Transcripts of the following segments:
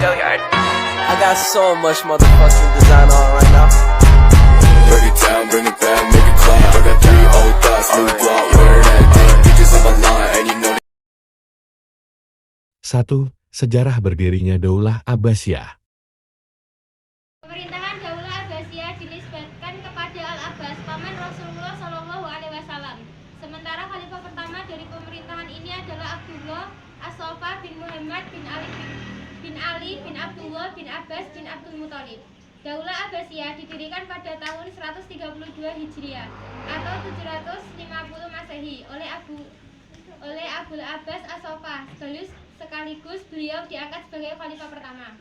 I got so much motherfucking design on right now. Break it down, bring it back, make it clap. I got 3 old thoughts, new block, wear that thing. Bitches on my line, and you know. 1. Sejarah berdirinya Daulah Abbasiyah. Pemerintahan Daulah Abbasiyah dinisbatkan kepada Al-Abbas, paman Rasulullah Shallallahu Alaihi Wasallam. Sementara khalifah pertama dari pemerintahan ini adalah Abdullah As-Sofa bin Muhammad bin Ali bin Abdullah bin Abbas bin Abdul Muthalib. Daulah Abbasiyah didirikan pada tahun 132 Hijriah atau 750 Masehi oleh Abul Abbas As-Sofa. Sekaligus beliau diangkat sebagai khalifah pertama.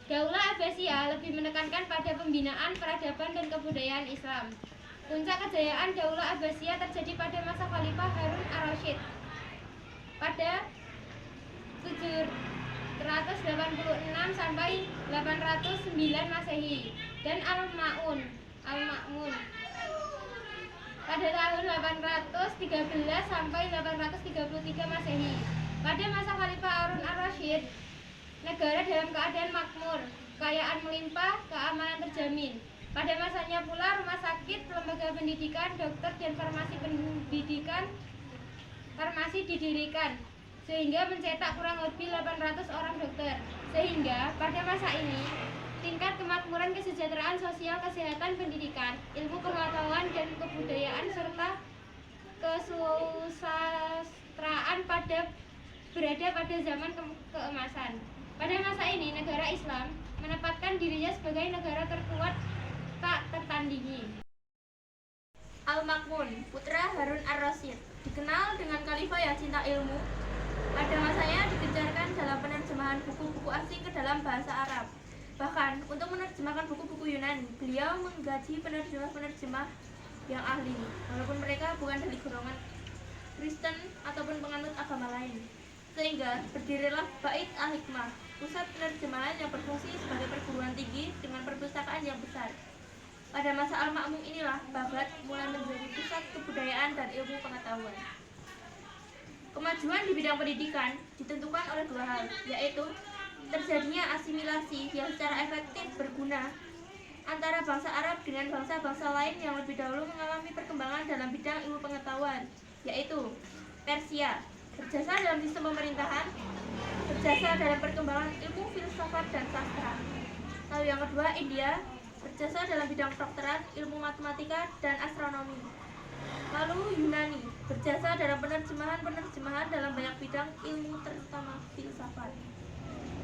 Daulah Abbasiyah lebih menekankan pada pembinaan peradaban dan kebudayaan Islam. Puncak kejayaan Daulah Abbasiyah terjadi pada masa Khalifah Harun ar-Rasyid pada 786 sampai 809 Masehi dan Al-Ma'mun pada tahun 813 sampai 833 Masehi. Pada masa Khalifah Harun ar-Rasyid, negara dalam keadaan makmur, kekayaan melimpah, keamanan terjamin. Pada masanya pula rumah sakit, lembaga pendidikan, dokter dan farmasi didirikan, sehingga mencetak kurang lebih 800 orang dokter. Sehingga pada masa ini tingkat kemakmuran, kesejahteraan sosial, kesehatan, pendidikan, ilmu pengetahuan dan kebudayaan serta kesusastraan berada pada zaman keemasan. Pada masa ini negara Islam menempatkan dirinya sebagai negara terkuat tak tertandingi. Al-Ma'mun, putra Harun ar-Rasyid, dikenal dengan khalifah yang cinta ilmu. Pada masanya digencarkan dalam penerjemahan buku-buku asing ke dalam bahasa Arab. Bahkan untuk menerjemahkan buku-buku Yunani, beliau menggaji penerjemah-penerjemah yang ahli, walaupun mereka bukan dari golongan Kristen ataupun penganut agama lain. Sehingga berdirilah Bait Al-Hikmah, pusat penerjemahan yang berfungsi sebagai perguruan tinggi dengan perpustakaan yang besar. Pada masa Al-Ma'mun inilah Baghdad mulai menjadi pusat kebudayaan dan ilmu pengetahuan. Kemajuan di bidang pendidikan ditentukan oleh 2 hal, yaitu terjadinya asimilasi yang secara efektif berguna antara bangsa Arab dengan bangsa-bangsa lain yang lebih dahulu mengalami perkembangan dalam bidang ilmu pengetahuan, yaitu Persia, berjasa dalam sistem pemerintahan, berjasa dalam perkembangan ilmu filsafat dan sastra. Lalu yang kedua, India, berjasa dalam bidang kedokteran, ilmu matematika dan astronomi. Lalu Yunani, berjasa dalam penerjemahan dalam banyak bidang ilmu terutama filsafat.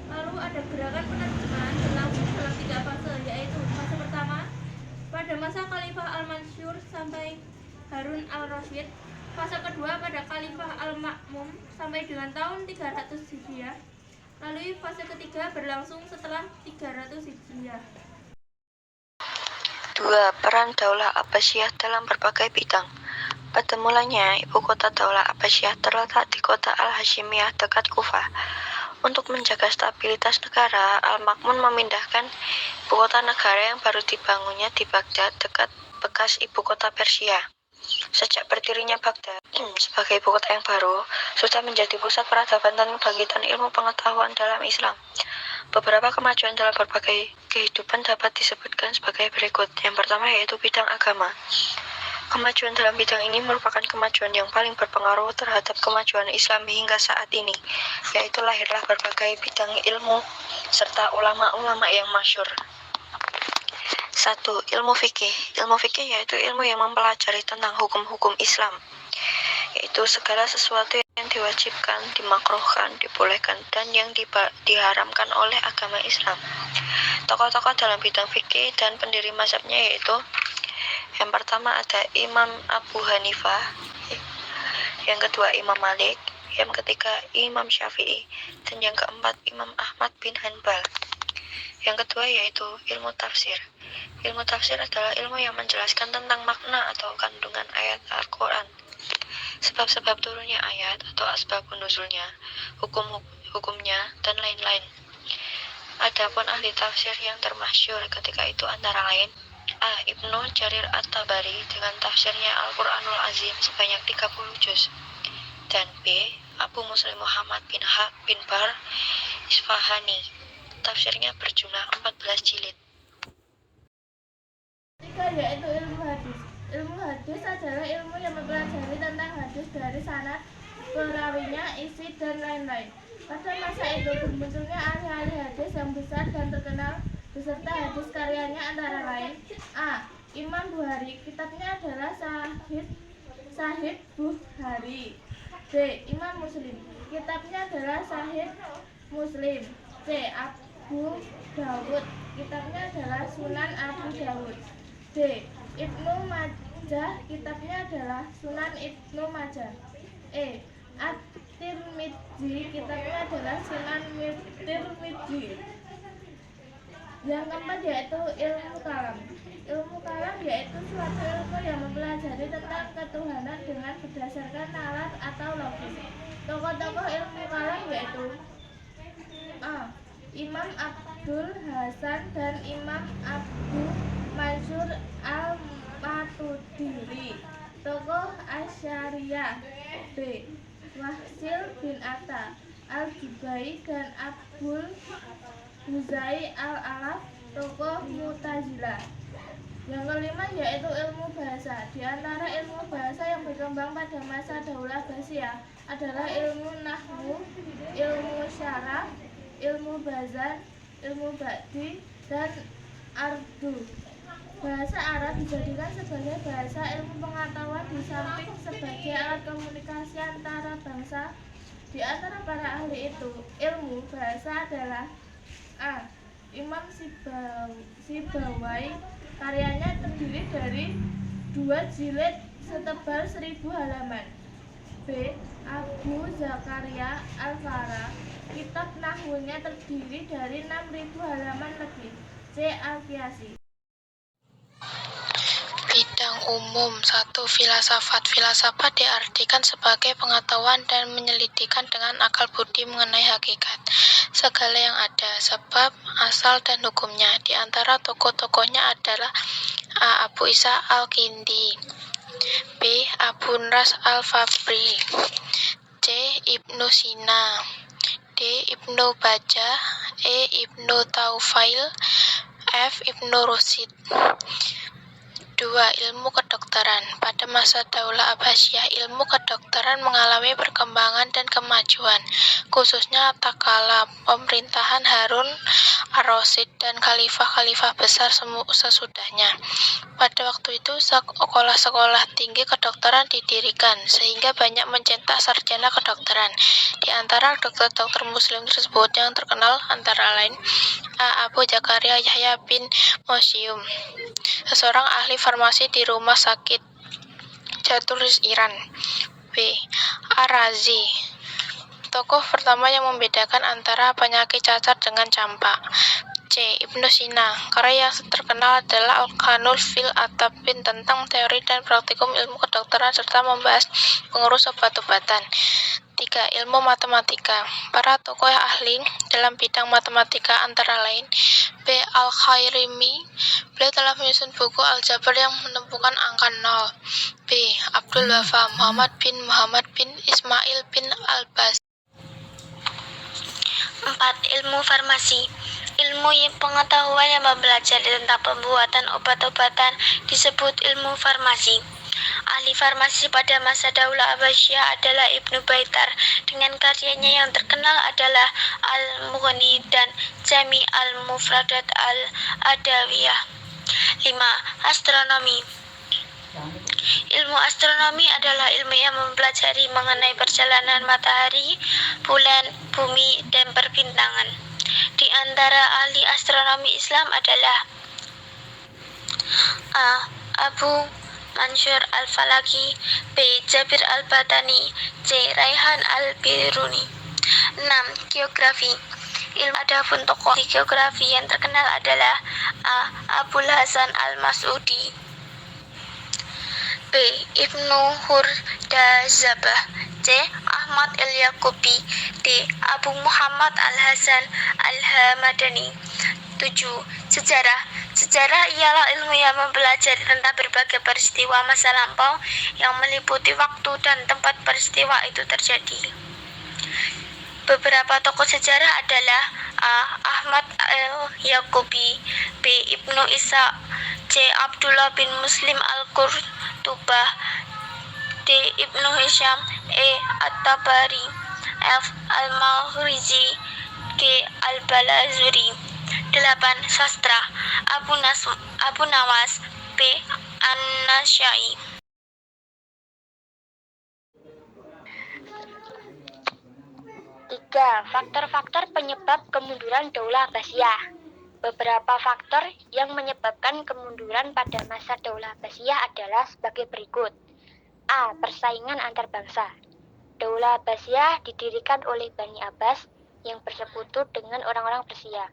Lalu ada gerakan penerjemahan berlangsung dalam 3 fase, yaitu fase pertama pada masa Khalifah Al-Mansur sampai Harun al-Rasyid, fase kedua pada Khalifah Al-Ma'mun sampai dengan tahun 300 Hijriah. Lalu fase ketiga berlangsung setelah 300 Hijriah. 2. Peran Daulah Abbasiyah dalam berbagai bidang. Pada mulanya, ibu kota Daulah Abbasiyah terletak di kota Al-Hashimiyah dekat Kufah. Untuk menjaga stabilitas negara, Al-Ma'mun memindahkan ibu kota negara yang baru dibangunnya di Baghdad dekat bekas ibu kota Persia. Sejak berdirinya Baghdad sebagai ibu kota yang baru, sudah menjadi pusat peradaban dan kebangkitan ilmu pengetahuan dalam Islam. Beberapa kemajuan dalam berbagai kehidupan dapat disebutkan sebagai berikut. Yang pertama yaitu bidang agama. Kemajuan dalam bidang ini merupakan kemajuan yang paling berpengaruh terhadap kemajuan Islam hingga saat ini, yaitu lahirlah berbagai bidang ilmu serta ulama-ulama yang masyhur. 1. Ilmu fikih. Ilmu fikih yaitu ilmu yang mempelajari tentang hukum-hukum Islam, yaitu segala sesuatu yang diwajibkan, dimakruhkan, dibolehkan, dan yang diharamkan oleh agama Islam. Tokoh-tokoh dalam bidang fikih dan pendiri mazhabnya yaitu yang pertama ada Imam Abu Hanifah, yang kedua Imam Malik, yang ketiga Imam Syafi'i, dan yang keempat Imam Ahmad bin Hanbal. Yang kedua yaitu ilmu tafsir. Ilmu tafsir adalah ilmu yang menjelaskan tentang makna atau kandungan ayat Al-Quran, sebab-sebab turunnya ayat atau asbabun nuzulnya, hukum-hukumnya, dan lain-lain. Adapun ahli tafsir yang termasyhur ketika itu antara lain A. Ibnu Jarir At-Tabari dengan tafsirnya Al-Quranul Azim sebanyak 30 juz, dan B. Abu Muslim Muhammad bin Bar Isfahani tafsirnya berjumlah 14 jilid. Ketiga yaitu ilmu hadis. Ilmu hadis adalah ilmu yang mempelajari tentang hadis dari sanad, perawinya, isi, dan lain-lain. Pada masa itu bermunculnya ahli-ahli hadis yang besar dan terkenal beserta hadis karyanya antara lain: A. Imam Bukhari, kitabnya adalah Sahih Bukhari. B. Imam Muslim, kitabnya adalah Sahih Muslim. C. Abu Dawud, kitabnya adalah Sunan Abu Dawud. D. Ibnu Majah, kitabnya adalah Sunan Ibnu Majah. E. At-Tirmidzi, kitabnya adalah Sunan Tirmidzi. Yang keempat yaitu ilmu kalam. Ilmu kalam yaitu suatu ilmu yang mempelajari tentang ketuhanan dengan berdasarkan nalar atau logis. Tokoh-tokoh ilmu kalam yaitu A. Imam Abdul Hasan dan Imam Abu Mansur al-Matudiri. Tokoh Asy'ariyah. B. Wahsil bin Atta al-Jubai dan Abul Huzai al-Alaf, tokoh Mu'tazilah. Yang kelima yaitu ilmu bahasa. Di antara ilmu bahasa yang berkembang pada masa Daulah Abbasiyah adalah ilmu nahwu, ilmu syarah, ilmu bazan, ilmu ba'di, dan ardu. Bahasa Arab dijadikan sebagai bahasa ilmu pengetahuan di samping sebagai alat komunikasi antara bangsa. Di antara para ahli itu, ilmu bahasa adalah A. Imam Sibawai, karyanya terdiri dari 2 jilid setebal 1000 halaman. B. Abu Zakaria Al-Fara, kitab nahwunya terdiri dari 6000 halaman lebih. C. Al-Qiyasi. Bidang umum 1. Filsafat. Filsafat diartikan sebagai pengetahuan dan menyelidikkan dengan akal budi mengenai hakikat segala yang ada, sebab, asal, dan hukumnya. Di antara tokoh-tokohnya adalah A. Abu Isa Al-Kindi, B. Abu Nras Al-Fabri, C. Ibnu Sina, D. Ibnu Bajjah, E. Ibnu Taufail, F. Ibnu Rusyid. 2. Ilmu kedokteran. Pada masa Daulah Abbasiyah, ilmu kedokteran mengalami perkembangan dan kemajuan, khususnya tatkala pemerintahan Harun ar-Rasyid dan khalifah-khalifah besar sesudahnya. Pada waktu itu, sekolah-sekolah tinggi kedokteran didirikan, sehingga banyak mencetak sarjana kedokteran. Di antara dokter-dokter muslim tersebut yang terkenal antara lain A. Abu Zakaria Yahya bin Musyim, seorang ahli farmasi di rumah sakit Jaturis Iran. B. Ar-Razi, tokoh pertama yang membedakan antara penyakit cacar dengan campak. C. Ibnu Sina, karya yang terkenal adalah Al-Kanul fil Atabin tentang teori dan praktikum ilmu kedokteran serta membahas pengurus obat-obatan. 3. Ilmu matematika. Para tokoh ahli dalam bidang matematika antara lain B. Al-Khairimi, beliau telah menyusun buku aljabar yang menemukan angka 0. B. Abdul Wafa Muhammad bin Ismail bin Al-Bas. 4. Ilmu farmasi. Ilmu pengetahuan yang mempelajari tentang pembuatan obat-obatan disebut ilmu farmasi. Ahli farmasi pada masa Daulah Abbasiyah adalah Ibnu Baitar, dengan karyanya yang terkenal adalah Al-Mughni dan Jami' al-Mufradat al-Adawiyah. 5. Astronomi. Ilmu astronomi adalah ilmu yang mempelajari mengenai perjalanan matahari, bulan, bumi, dan perbintangan. Di antara ahli astronomi Islam adalah A. Abu Mansur Al-Falaki, B. Jabir Al-Batani, C. Raihan Al-Biruni. 6. Geografi. Ilmu adapun tokoh di geografi yang terkenal adalah A. Abul Hasan Al-Mas'udi, B. Ibnu Hurdazabah, C. Ahmad Al-Yaqubi, D. Abu Muhammad Al-Hasan Al-Hamadani. 7. Sejarah. Sejarah ialah ilmu yang mempelajari tentang berbagai peristiwa masa lampau yang meliputi waktu dan tempat peristiwa itu terjadi. Beberapa tokoh sejarah adalah A. Ahmad al-Yaqubi, B. Ibnu Isa, C. Abdullah bin Muslim al-Qurtubah, D. Ibnu Hisham, E. At-Tabari, F. Al-Maghrizi, G. Al-Balazuri. 8. Sastra Abu Nawas, B. An-Nasyai. 3. Faktor-faktor penyebab kemunduran Daulah Abbasiyah. Beberapa faktor yang menyebabkan kemunduran pada masa Daulah Abbasiyah adalah sebagai berikut. A. Persaingan antar bangsa. Daulah Abbasiyah didirikan oleh Bani Abbas yang bersekutu dengan orang-orang Persia.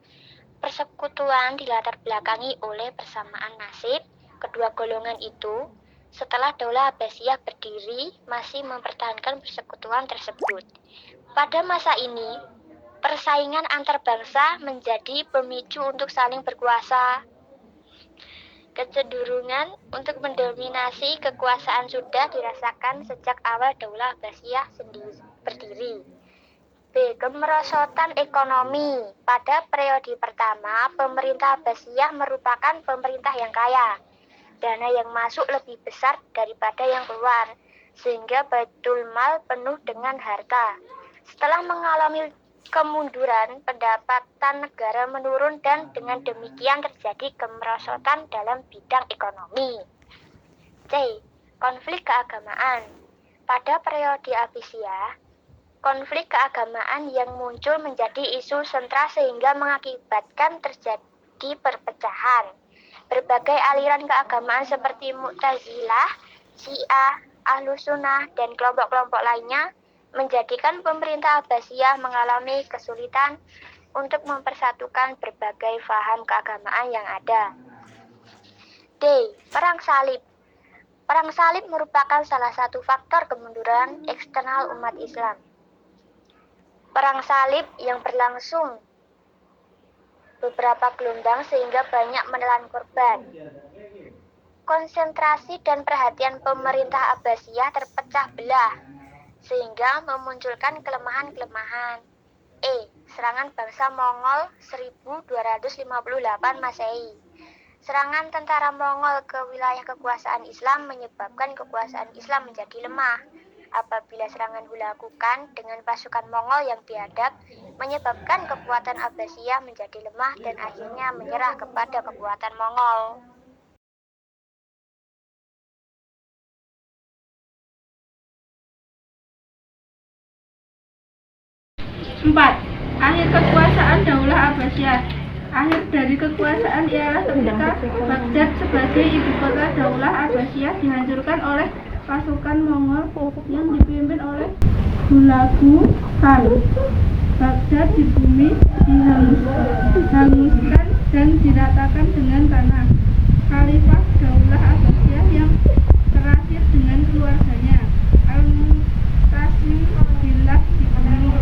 Persekutuan dilatar belakangi oleh persamaan nasib. Kedua golongan itu, setelah Daulah Abbasiyah berdiri, masih mempertahankan persekutuan tersebut. Pada masa ini, persaingan antar bangsa menjadi pemicu untuk saling berkuasa. Kecenderungan untuk mendominasi kekuasaan sudah dirasakan sejak awal Daulah Abbasiyah sendiri berdiri. B. Kemerosotan ekonomi. Pada periode pertama, pemerintah Abbasiyah merupakan pemerintah yang kaya. Dana yang masuk lebih besar daripada yang keluar, sehingga Baitul Mal penuh dengan harta. Setelah mengalami kemunduran, pendapatan negara menurun dan dengan demikian terjadi kemerosotan dalam bidang ekonomi. C. Konflik keagamaan. Pada periode Abbasiyah, konflik keagamaan yang muncul menjadi isu sentral sehingga mengakibatkan terjadi perpecahan. Berbagai aliran keagamaan seperti Mu'tazilah, Syiah, Ahlus Sunnah, dan kelompok-kelompok lainnya menjadikan pemerintah Abbasiyah mengalami kesulitan untuk mempersatukan berbagai paham keagamaan yang ada. D. Perang Salib. Perang Salib merupakan salah satu faktor kemunduran eksternal umat Islam. Perang Salib yang berlangsung beberapa gelombang sehingga banyak menelan korban. Konsentrasi dan perhatian pemerintah Abbasiyah terpecah belah, sehingga memunculkan kelemahan-kelemahan. E. Serangan bangsa Mongol 1258 Masehi. Serangan tentara Mongol ke wilayah kekuasaan Islam menyebabkan kekuasaan Islam menjadi lemah. Apabila serangan dilakukan dengan pasukan Mongol yang biadab, menyebabkan kekuatan Abbasiyah menjadi lemah dan akhirnya menyerah kepada kekuatan Mongol. 4. Akhir kekuasaan Daulah Abbasiyah. Akhir dari kekuasaan ialah ketika Baghdad sebagai ibu kota Daulah Abbasiyah dihancurkan oleh pasukan Mongol yang dipimpin oleh Hulagu Khan. Baghdad di bumi dihanguskan dan diratakan dengan tanah. Khalifah Daulah Abbasiyah yang terakhir dengan keluarganya, Al-Mu'tasim billah, dibunuh.